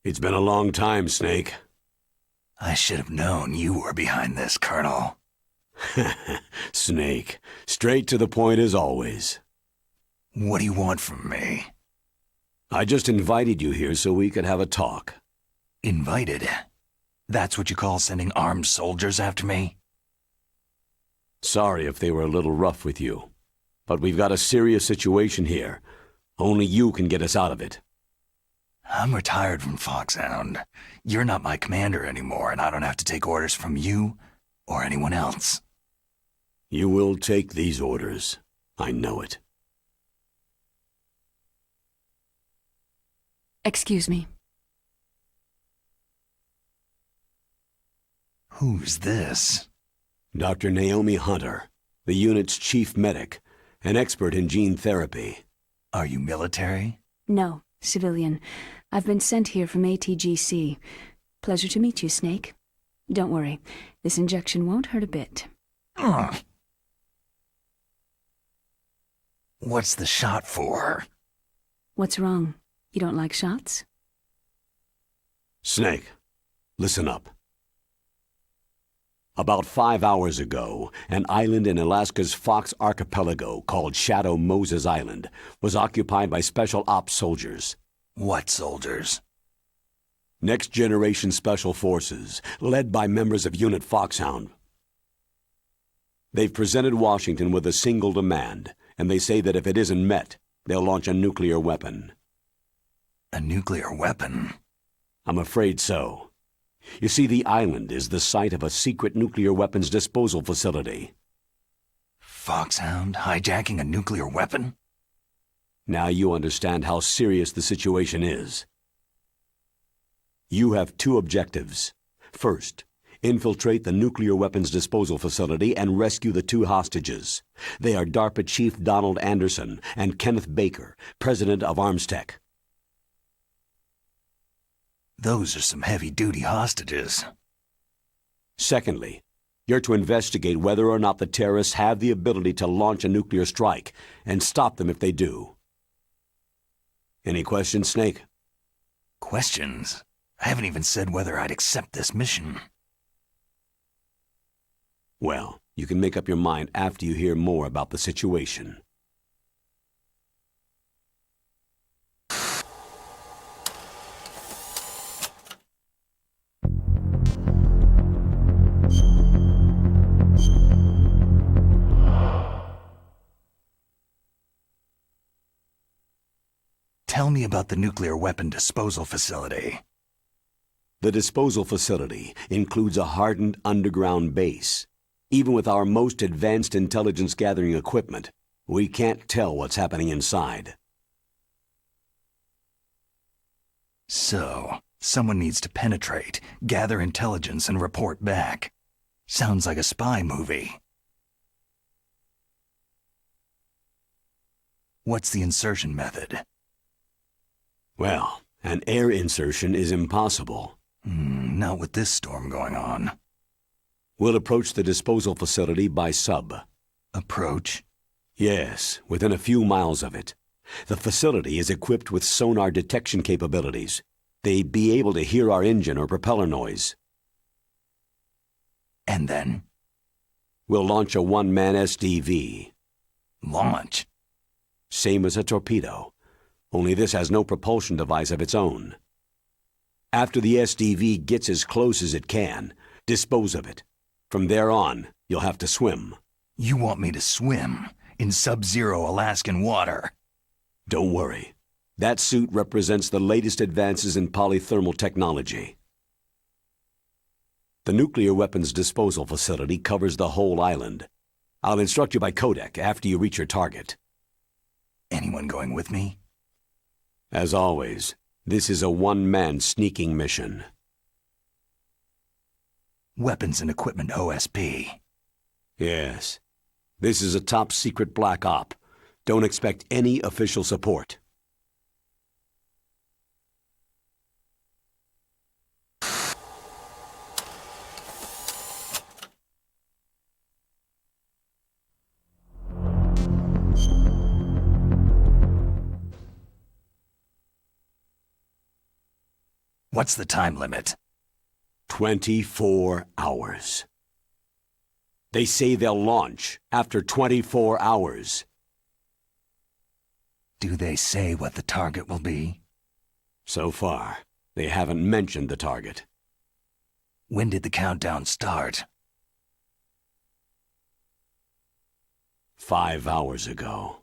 It's been a long time, Snake. I should have known you were behind this, Colonel. Snake, straight to the point as always. What do you want from me? I just invited you here so we could have a talk. Invited? That's what you call sending armed soldiers after me? Sorry if they were a little rough with you, but we've got a serious situation here. Only you can get us out of it. I'm retired from FOXHOUND. You're not my commander anymore, and I don't have to take orders from you or anyone else. You will take these orders. I know it. Excuse me. Who's this? Dr. Naomi Hunter, the unit's chief medic, an expert in gene therapy. Are you military? No, civilian. I've been sent here from ATGC. Pleasure to meet you, Snake. Don't worry, this injection won't hurt a bit. What's the shot for? What's wrong? You don't like shots? Snake, listen up. About 5 hours ago, an island in Alaska's Fox Archipelago called Shadow Moses Island was occupied by Special Ops soldiers. What soldiers? Next Generation Special Forces, led by members of Unit FOXHOUND. They've presented Washington with a single demand, and they say that if it isn't met, they'll launch a nuclear weapon. A nuclear weapon? I'm afraid so. You see, the island is the site of a secret nuclear weapons disposal facility. FOXHOUND hijacking a nuclear weapon? Now you understand how serious the situation is. You have two objectives. First, infiltrate the nuclear weapons disposal facility and rescue the two hostages. They are DARPA Chief Donald Anderson and Kenneth Baker, President of Armstech. Those are some heavy-duty hostages. Secondly, you're to investigate whether or not the terrorists have the ability to launch a nuclear strike and stop them if they do. Any questions, Snake? Questions? I haven't even said whether I'd accept this mission. Well, you can make up your mind after you hear more about the situation. Tell me about the nuclear weapon disposal facility. The disposal facility includes a hardened underground base. Even with our most advanced intelligence gathering equipment, we can't tell what's happening inside. So, someone needs to penetrate, gather intelligence, and report back. Sounds like a spy movie. What's the insertion method? Well, an air insertion is impossible. Not with this storm going on. We'll approach the disposal facility by sub. Approach? Yes, within a few miles of it. The facility is equipped with sonar detection capabilities. They'd be able to hear our engine or propeller noise. And then? We'll launch a one-man SDV. Launch? Same as a torpedo, only this has no propulsion device of its own. After the SDV gets as close as it can, dispose of it. From there on, you'll have to swim. You want me to swim in sub-zero Alaskan water? Don't worry. That suit represents the latest advances in polythermal technology. The nuclear weapons disposal facility covers the whole island. I'll instruct you by codec after you reach your target. Anyone going with me? As always, this is a one-man sneaking mission. Weapons and Equipment OSP. Yes. This is a top-secret black op. Don't expect any official support. What's the time limit? 24 hours. They say they'll launch after 24 hours. Do they say what the target will be? So far, they haven't mentioned the target. When did the countdown start? 5 hours ago.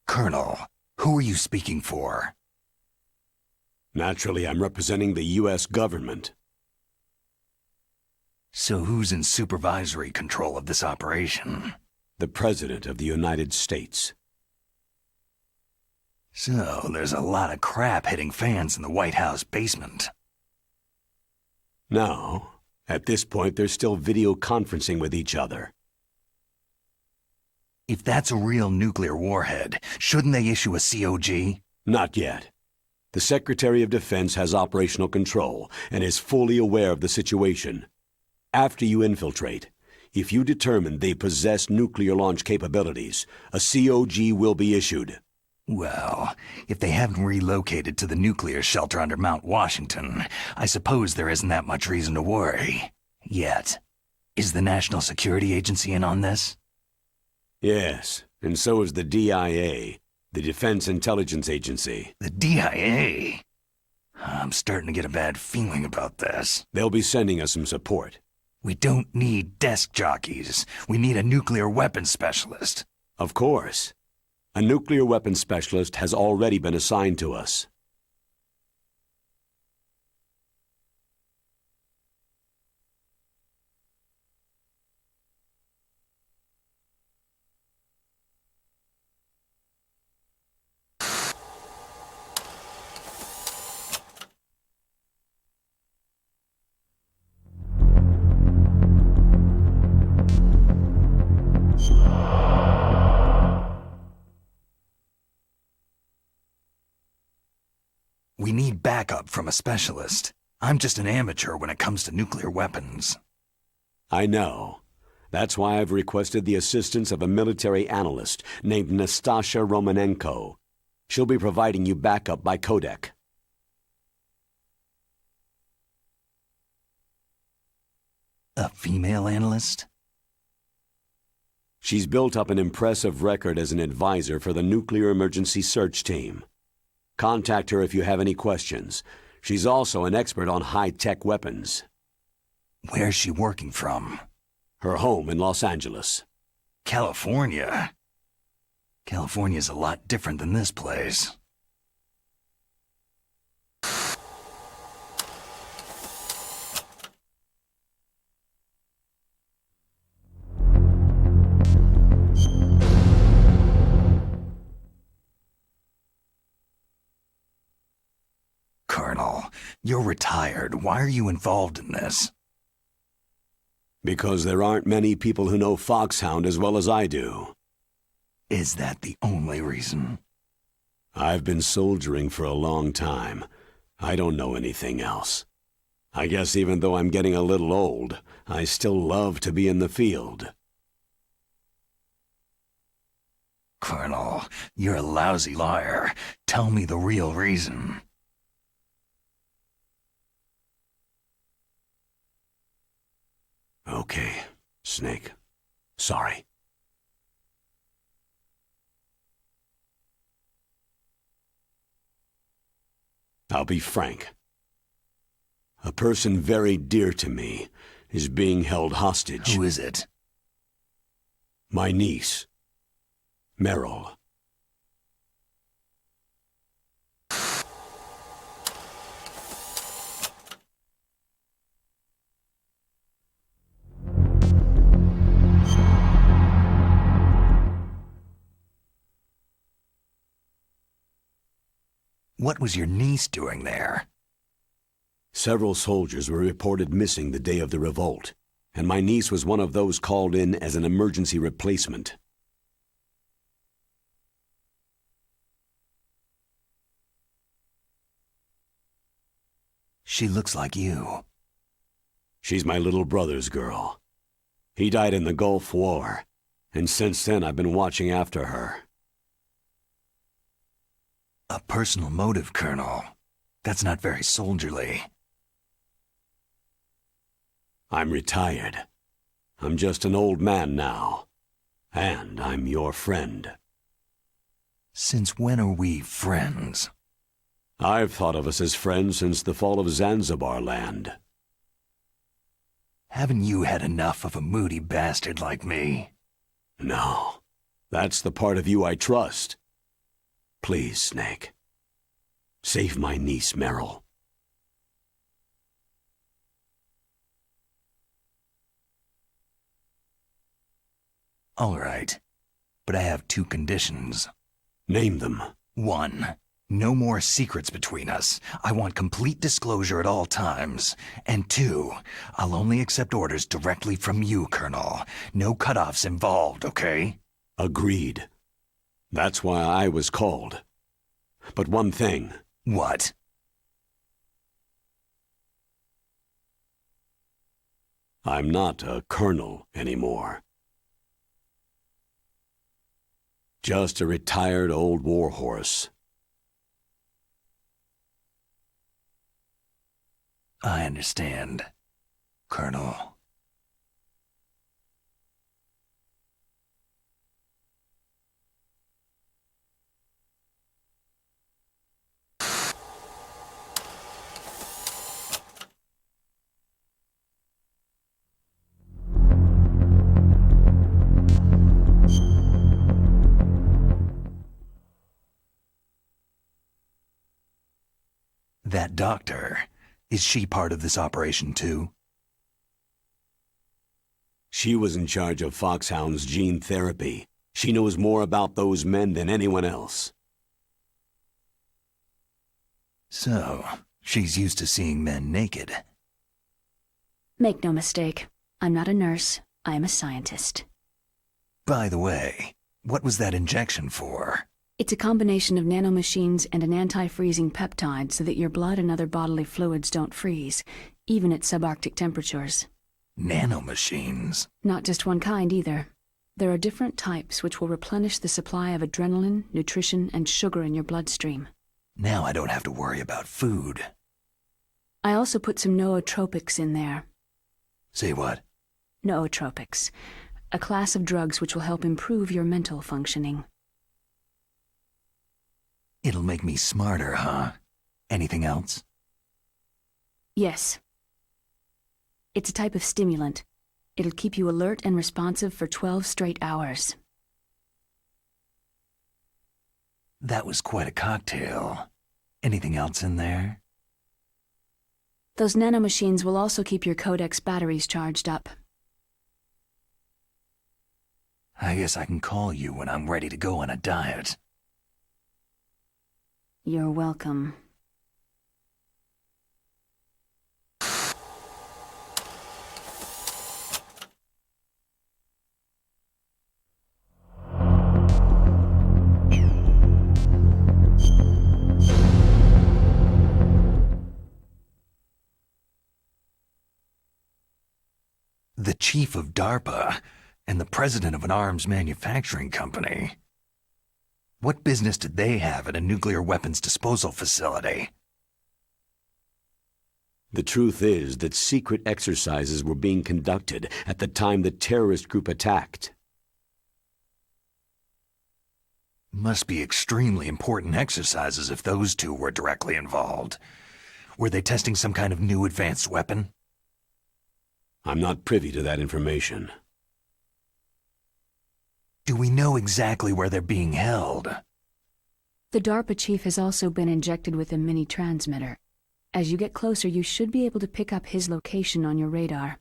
Colonel, who are you speaking for? Naturally, I'm representing the U.S. government. So who's in supervisory control of this operation? The President of the United States. So there's a lot of crap hitting fans in the White House basement. No. At this point, they're still video conferencing with each other. If that's a real nuclear warhead, shouldn't they issue a COG? Not yet. The Secretary of Defense has operational control and is fully aware of the situation. After you infiltrate, if you determine they possess nuclear launch capabilities, a COG will be issued. Well, if they haven't relocated to the nuclear shelter under Mount Washington, I suppose there isn't that much reason to worry. Yet. Is the National Security Agency in on this? Yes, and so is the DIA, the Defense Intelligence Agency. The DIA? I'm starting to get a bad feeling about this. They'll be sending us some support. We don't need desk jockeys. We need a nuclear weapons specialist. Of course. A nuclear weapons specialist has already been assigned to us. We need backup from a specialist. I'm just an amateur when it comes to nuclear weapons. I know. That's why I've requested the assistance of a military analyst named Nastasha Romanenko. She'll be providing you backup by codec. A female analyst? She's built up an impressive record as an advisor for the Nuclear Emergency Search Team. Contact her if you have any questions. She's also an expert on high-tech weapons. Where's she working from? Her home in Los Angeles. California? California's a lot different than this place. Colonel, you're retired. Why are you involved in this? Because there aren't many people who know FOXHOUND as well as I do. Is that the only reason? I've been soldiering for a long time. I don't know anything else. I guess even though I'm getting a little old, I still love to be in the field. Colonel, you're a lousy liar. Tell me the real reason. Okay, Snake. Sorry. I'll be frank. A person very dear to me is being held hostage. Who is it? My niece, Meryl. What was your niece doing there? Several soldiers were reported missing the day of the revolt, and my niece was one of those called in as an emergency replacement. She looks like you. She's my little brother's girl. He died in the Gulf War, and since then I've been watching after her. A personal motive, Colonel. That's not very soldierly. I'm retired. I'm just an old man now. And I'm your friend. Since when are we friends? I've thought of us as friends since the fall of Zanzibar land. Haven't you had enough of a moody bastard like me? No. That's the part of you I trust. Please, Snake. Save my niece, Meryl. All right. But I have 2 conditions. Name them. 1. No more secrets between us. I want complete disclosure at all times. And 2, I'll only accept orders directly from you, Colonel. No cutoffs involved, okay? Agreed. That's why I was called. But one thing. What? I'm not a colonel anymore. Just a retired old warhorse. I understand, Colonel. That doctor, is she part of this operation too? She was in charge of FOXHOUND's gene therapy. She knows more about those men than anyone else. So, she's used to seeing men naked. Make no mistake, I'm not a nurse, I am a scientist. By the way, what was that injection for? It's a combination of nanomachines and an anti-freezing peptide so that your blood and other bodily fluids don't freeze, even at subarctic temperatures. Nanomachines? Not just one kind either. There are different types which will replenish the supply of adrenaline, nutrition, and sugar in your bloodstream. Now I don't have to worry about food. I also put some nootropics in there. Say what? Nootropics, a class of drugs which will help improve your mental functioning. It'll make me smarter, huh? Anything else? Yes. It's a type of stimulant. It'll keep you alert and responsive for 12 straight hours. That was quite a cocktail. Anything else in there? Those nanomachines will also keep your Codex batteries charged up. I guess I can call you when I'm ready to go on a diet. You're welcome. The chief of DARPA and the president of an arms manufacturing company. What business did they have at a nuclear weapons disposal facility? The truth is that secret exercises were being conducted at the time the terrorist group attacked. Must be extremely important exercises if those two were directly involved. Were they testing some kind of new advanced weapon? I'm not privy to that information. Do we know exactly where they're being held? The DARPA chief has also been injected with a mini-transmitter. As you get closer, you should be able to pick up his location on your radar.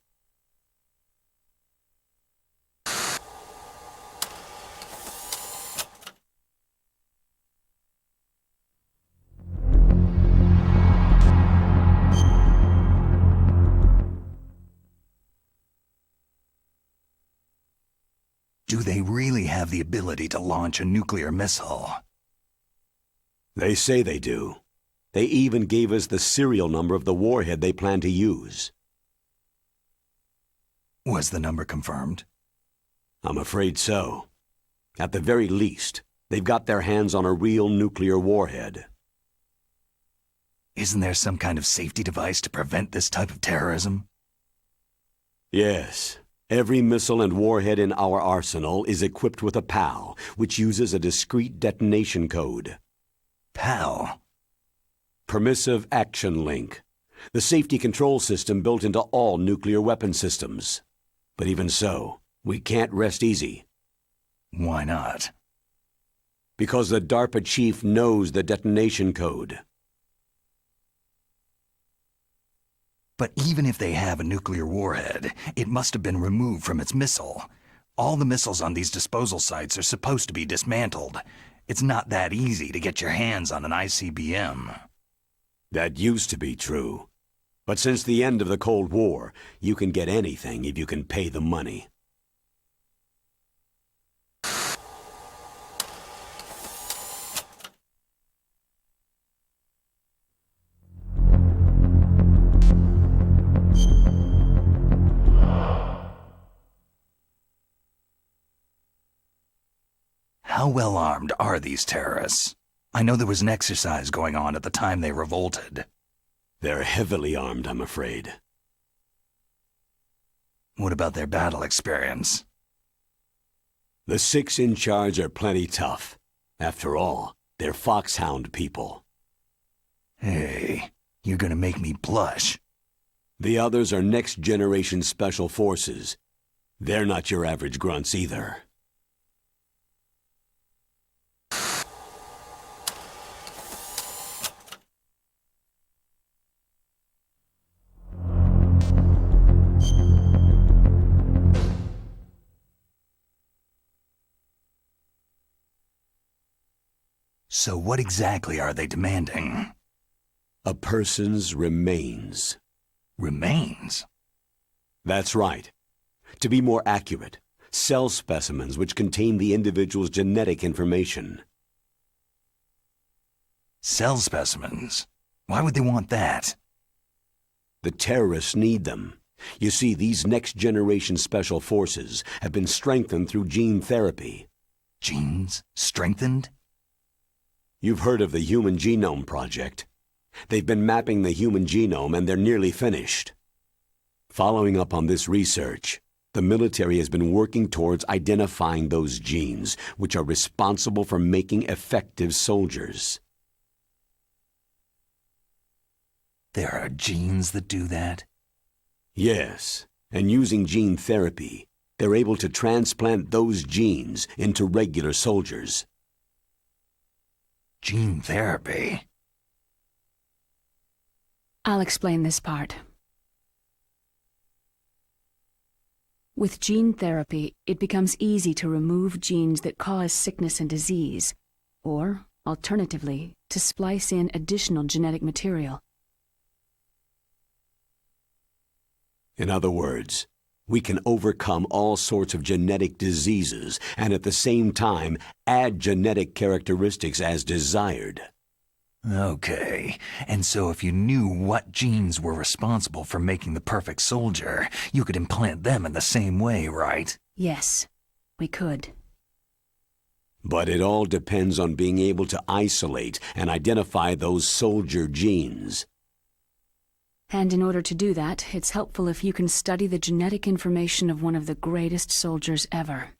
Do they really have the ability to launch a nuclear missile? They say they do. They even gave us the serial number of the warhead they plan to use. Was the number confirmed? I'm afraid so. At the very least, they've got their hands on a real nuclear warhead. Isn't there some kind of safety device to prevent this type of terrorism? Yes. Every missile and warhead in our arsenal is equipped with a PAL, which uses a discrete detonation code. PAL? Permissive Action Link. The safety control system built into all nuclear weapon systems. But even so, we can't rest easy. Why not? Because the DARPA chief knows the detonation code. But even if they have a nuclear warhead, it must have been removed from its missile. All the missiles on these disposal sites are supposed to be dismantled. It's not that easy to get your hands on an ICBM. That used to be true. But since the end of the Cold War, you can get anything if you can pay the money. How well armed are these terrorists? I know there was an exercise going on at the time they revolted. They're heavily armed, I'm afraid. What about their battle experience? The 6 in charge are plenty tough. After all, they're FOXHOUND people. Hey, you're gonna make me blush. The others are next-generation special forces. They're not your average grunts either. So what exactly are they demanding? A person's remains. Remains? That's right. To be more accurate, cell specimens which contain the individual's genetic information. Cell specimens? Why would they want that? The terrorists need them. You see, these next-generation special forces have been strengthened through gene therapy. Genes? Strengthened? You've heard of the Human Genome Project. They've been mapping the human genome and they're nearly finished. Following up on this research, the military has been working towards identifying those genes which are responsible for making effective soldiers. There are genes that do that? Yes, and using gene therapy, they're able to transplant those genes into regular soldiers. Gene therapy? I'll explain this part. With gene therapy, it becomes easy to remove genes that cause sickness and disease, or, alternatively, to splice in additional genetic material. In other words, we can overcome all sorts of genetic diseases and at the same time add genetic characteristics as desired. Okay, and so if you knew what genes were responsible for making the perfect soldier, you could implant them in the same way, right? Yes, we could. But it all depends on being able to isolate and identify those soldier genes. And in order to do that, it's helpful if you can study the genetic information of one of the greatest soldiers ever.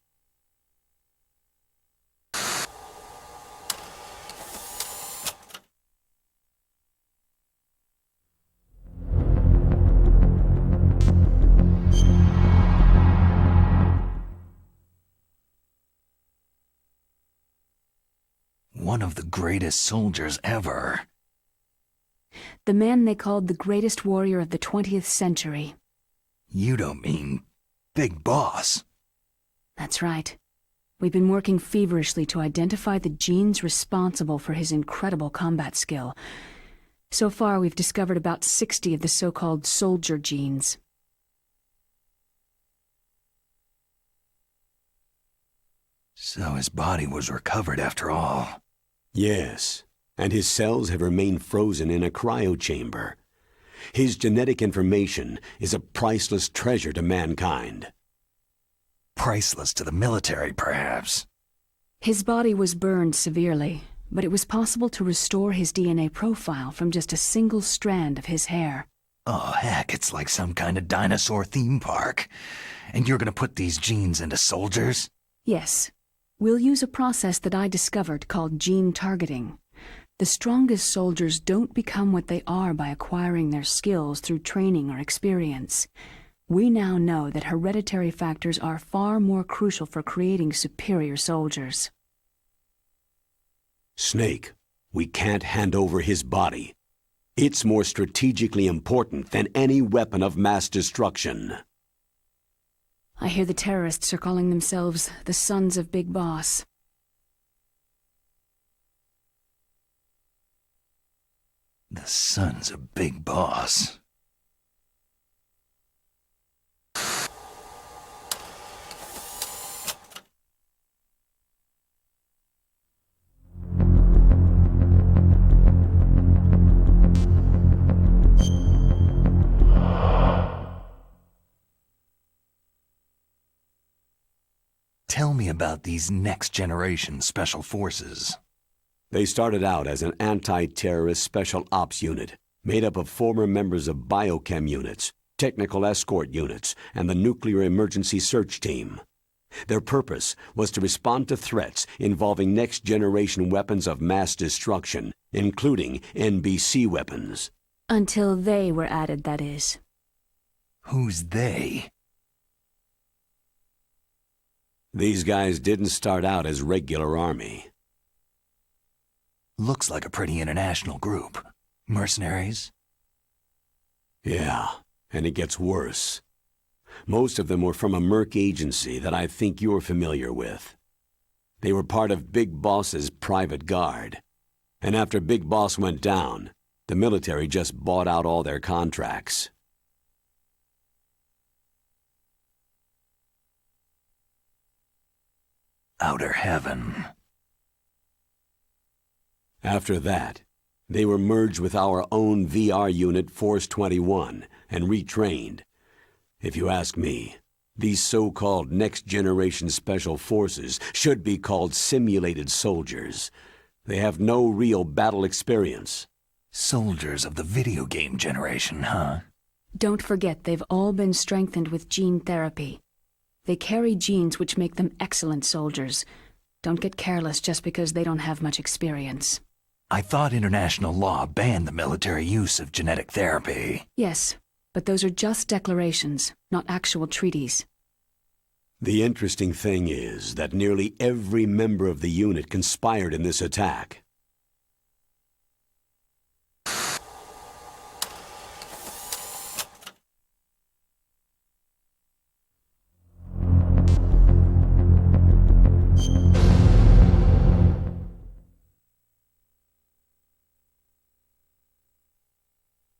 One of the greatest soldiers ever. The man they called the greatest warrior of the 20th century. You don't mean Big Boss? That's right. We've been working feverishly to identify the genes responsible for his incredible combat skill. So far, we've discovered about 60 of the so-called soldier genes. So his body was recovered after all. Yes, and his cells have remained frozen in a cryochamber. His genetic information is a priceless treasure to mankind. Priceless to the military, perhaps. His body was burned severely, but it was possible to restore his DNA profile from just a single strand of his hair. Oh, heck, it's like some kind of dinosaur theme park. And you're gonna put these genes into soldiers? Yes. We'll use a process that I discovered called gene targeting. The strongest soldiers don't become what they are by acquiring their skills through training or experience. We now know that hereditary factors are far more crucial for creating superior soldiers. Snake, we can't hand over his body. It's more strategically important than any weapon of mass destruction. I hear the terrorists are calling themselves the Sons of Big Boss. The Sons of Big Boss. Tell me about these next-generation special forces. They started out as an anti-terrorist special ops unit, made up of former members of biochem units, technical escort units, and the nuclear emergency search team. Their purpose was to respond to threats involving next-generation weapons of mass destruction, including NBC weapons. Until they were added, that is. Who's they? These guys didn't start out as regular army. Looks like a pretty international group. Mercenaries? Yeah, and it gets worse. Most of them were from a merc agency that I think you're familiar with. They were part of Big Boss's private guard. And after Big Boss went down, the military just bought out all their contracts. Outer heaven. After that, they were merged with our own VR unit Force 21 and retrained. If you ask me, these so-called next-generation special forces should be called simulated soldiers. They have no real battle experience. Soldiers of the video game generation, huh? Don't forget they've all been strengthened with gene therapy. They carry genes which make them excellent soldiers. Don't get careless just because they don't have much experience. I thought international law banned the military use of genetic therapy. Yes, but those are just declarations, not actual treaties. The interesting thing is that nearly every member of the unit conspired in this attack.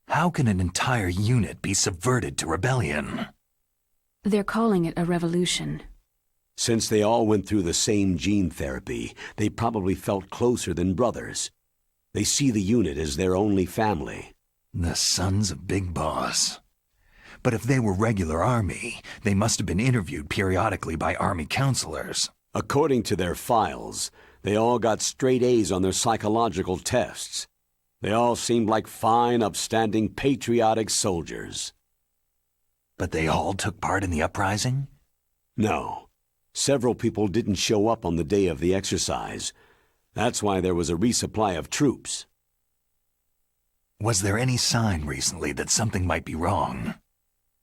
How can an entire unit be subverted to rebellion? They're calling it a revolution. Since they all went through the same gene therapy, they probably felt closer than brothers. They see the unit as their only family. The Sons of Big Boss. But if they were regular army, they must have been interviewed periodically by army counselors. According to their files, they all got straight A's on their psychological tests. They all seemed like fine, upstanding, patriotic soldiers. But they all took part in the uprising? No. Several people didn't show up on the day of the exercise. That's why there was a resupply of troops. Was there any sign recently that something might be wrong?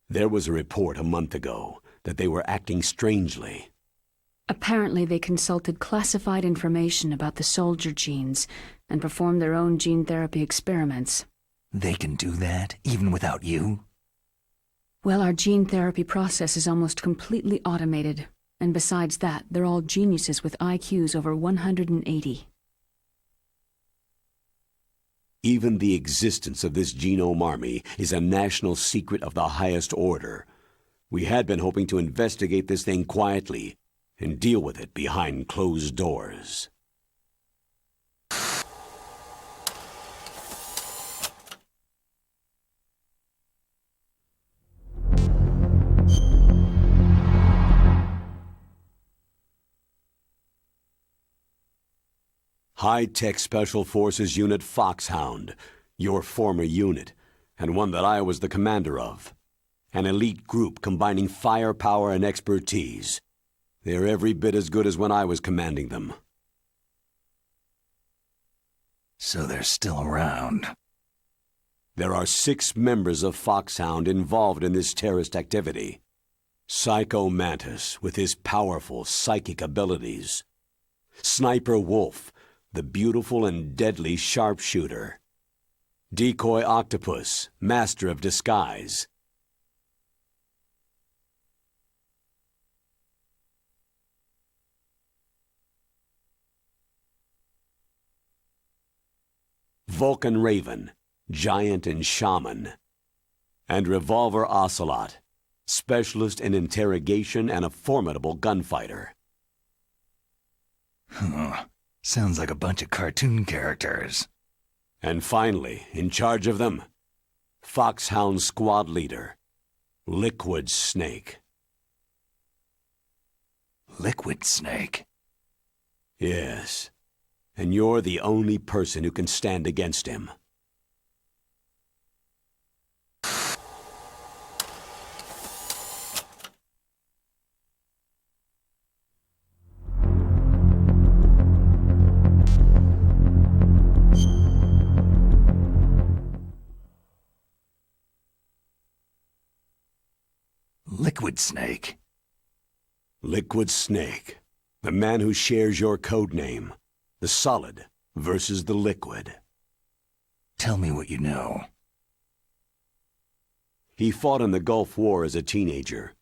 There was a report a month ago that they were acting strangely. Apparently they consulted classified information about the soldier genes and performed their own gene therapy experiments. They can do that, even without you? Well, our gene therapy process is almost completely automated, and besides that, they're all geniuses with IQs over 180. Even the existence of this genome army is a national secret of the highest order. We had been hoping to investigate this thing quietly, and deal with it behind closed doors. High-Tech Special Forces Unit FOXHOUND, your former unit, and one that I was the commander of. An elite group combining firepower and expertise. They're every bit as good as when I was commanding them. So they're still around. There are 6 members of FOXHOUND involved in this terrorist activity. Psycho Mantis, with his powerful psychic abilities. Sniper Wolf, the beautiful and deadly sharpshooter. Decoy Octopus, master of disguise. Vulcan Raven, giant and shaman. And Revolver Ocelot, specialist in interrogation and a formidable gunfighter. Sounds like a bunch of cartoon characters. And finally, in charge of them, FOXHOUND squad leader, Liquid Snake. Liquid Snake? Yes, and you're the only person who can stand against him. Liquid Snake? Liquid Snake, the man who shares your code name. The solid versus the liquid. Tell me what you know. He fought in the Gulf War as a teenager,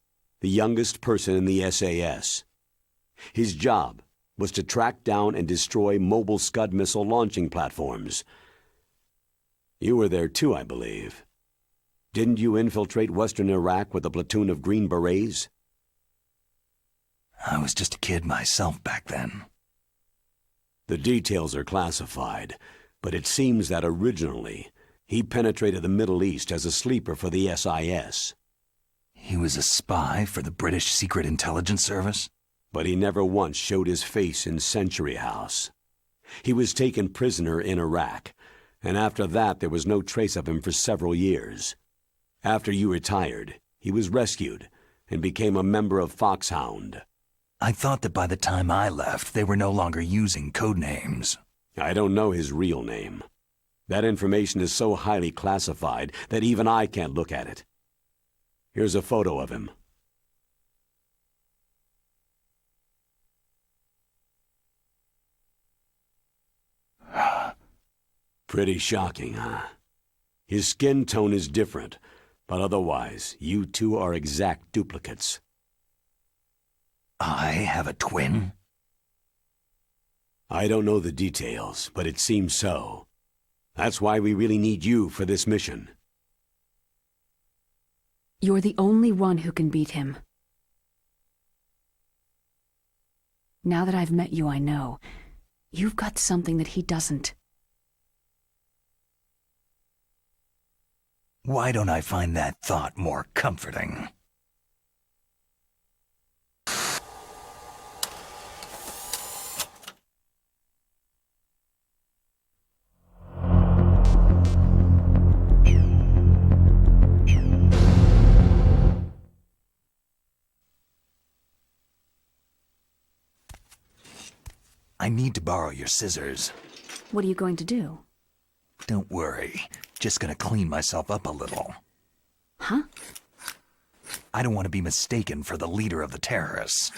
the youngest person in the SAS. His job was to track down and destroy mobile Scud missile launching platforms. You were there too, I believe. Didn't you infiltrate Western Iraq with a platoon of Green Berets? I was just a kid myself back then. The details are classified, but it seems that originally he penetrated the Middle East as a sleeper for the SIS. He was a spy for the British Secret Intelligence Service? But he never once showed his face in Century House. He was taken prisoner in Iraq, and after that there was no trace of him for several years. After you retired, he was rescued and became a member of FOXHOUND. I thought that by the time I left, they were no longer using code names. I don't know his real name. That information is so highly classified that even I can't look at it. Here's a photo of him. Pretty shocking, huh? His skin tone is different, but otherwise, you two are exact duplicates. I have a twin? I don't know the details, but it seems so. That's why we really need you for this mission. You're the only one who can beat him. Now that I've met you, I know. You've got something that he doesn't. Why don't I find that thought more comforting? I need to borrow your scissors. What are you going to do? Don't worry. Just gonna clean myself up a little. Huh? I don't want to be mistaken for the leader of the terrorists.